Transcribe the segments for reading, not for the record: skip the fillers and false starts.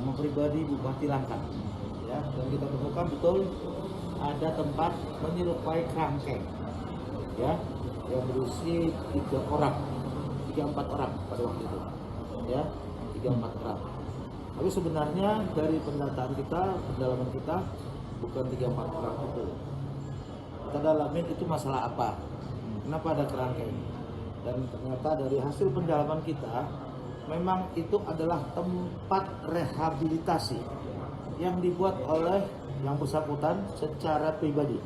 rumah pribadi Bupati Langkat, ya, dan kita temukan betul ada tempat menyerupai kerangkeng, ya, yang berisi 3-4 orang pada waktu itu, ya, 3-4 orang. Tapi sebenarnya dari pendataan kita, pendalaman kita bukan 3-4 orang itu. Kita dalamin itu masalah apa, kenapa ada kerangkeng, dan ternyata dari hasil pendalaman kita memang itu adalah tempat rehabilitasi yang dibuat oleh yang bersangkutan secara pribadi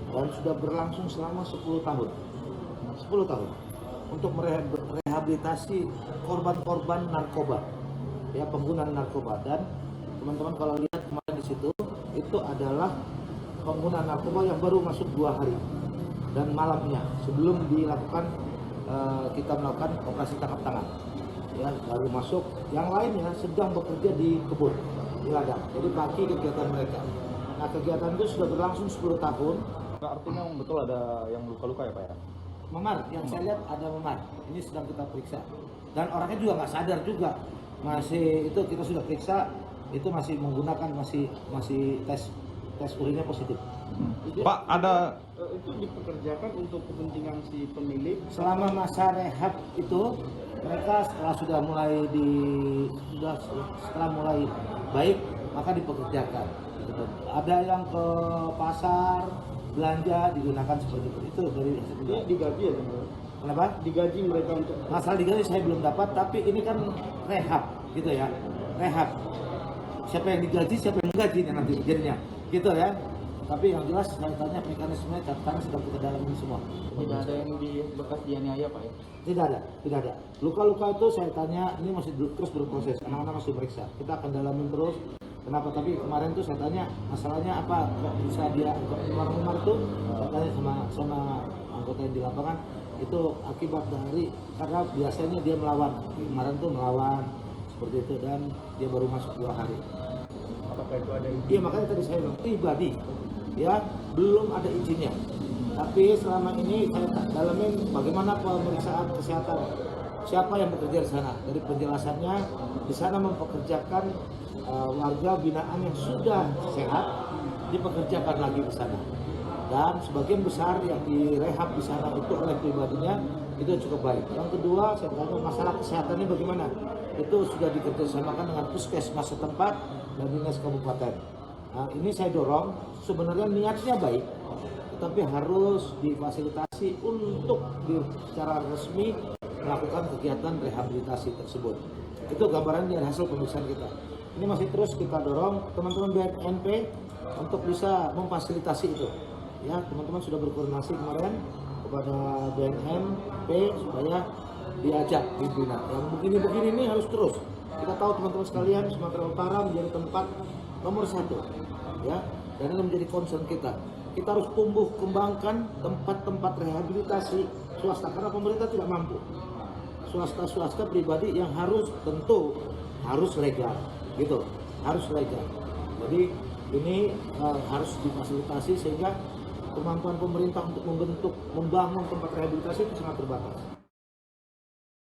dan sudah berlangsung selama 10 tahun untuk merehabilitasi korban-korban narkoba, ya, pengguna narkoba. Dan teman-teman kalau lihat kemarin di situ itu adalah pengguna narkoba yang baru masuk 2 hari dan malamnya sebelum dilakukan kita melakukan operasi tangkap tangan, ya, baru masuk. Yang lainnya sedang bekerja di kebun, di ladang, jadi pagi kegiatan mereka. Nah, kegiatan itu sudah berlangsung 10 tahun. Artinya betul ada yang luka-luka ya Pak ya? Memar, yang saya lihat ada memar. Ini sedang kita periksa. Dan orangnya juga nggak sadar juga. Masih itu kita sudah periksa, itu masih menggunakan masih tes urinnya positif. Pak, ada itu dipekerjakan untuk kepentingan si pemilik. Selama masa rehab itu mereka setelah mulai baik maka dipekerjakan. Gitu. Ada yang ke pasar belanja digunakan seperti itu dari Ini digaji ya teman? Kenapa? Digaji mereka untuk Masalah digaji saya belum dapat, tapi ini kan rehab gitu ya, rehab. Siapa yang digaji, siapa yang digaji nanti jadinya, gitu ya. Tapi yang jelas saya tanya mekanisme catatan sedang kita dalamin semua. tidak ada yang di bekas dianiaya Pak ya? Tidak ada. Luka-luka itu saya tanya ini masih terus berproses, anak-anak masih periksa. Kita akan dalamin terus. Kenapa? Tapi kemarin tuh saya tanya masalahnya apa, kok bisa dia memar itu? Saya tanya sama anggota yang di lapangan, itu akibat dari karena biasanya dia melawan. Kemarin tuh melawan seperti itu dan dia baru masuk 2 hari. Apakah itu ada yang Iya, makanya tadi saya bilang pribadi, ya, belum ada izinnya. Tapi selama ini saya dalamin bagaimana pemeriksaan kesehatan, siapa yang bekerja di sana. Dari penjelasannya di sana mempekerjakan warga binaan yang sudah sehat, dipekerjakan lagi di sana. Dan sebagian besar yang direhab di sana itu oleh pribadinya itu cukup baik. Yang kedua, saya tanya masalah kesehatannya bagaimana. Itu sudah dikerjasamakan dengan puskesmas setempat dan dinas kabupaten. Nah, ini saya dorong, sebenarnya niatnya baik, tetapi harus difasilitasi untuk secara resmi melakukan kegiatan rehabilitasi tersebut. Itu gambaran dari hasil pemeriksaan kita. Ini masih terus kita dorong teman-teman BNP untuk bisa memfasilitasi itu. Ya, teman-teman sudah berkoordinasi kemarin kepada BNP supaya diajak dibina. Yang begini-begini ini harus terus. Kita tahu teman-teman sekalian, Sumatera Utara menjadi tempat nomor 1, ya, dan ini menjadi concern kita. Kita harus tumbuh kembangkan tempat-tempat rehabilitasi swasta karena pemerintah tidak mampu. Swasta pribadi yang tentu harus legal, gitu, harus legal. Jadi ini harus difasilitasi sehingga kemampuan pemerintah untuk membangun tempat rehabilitasi itu sangat terbatas.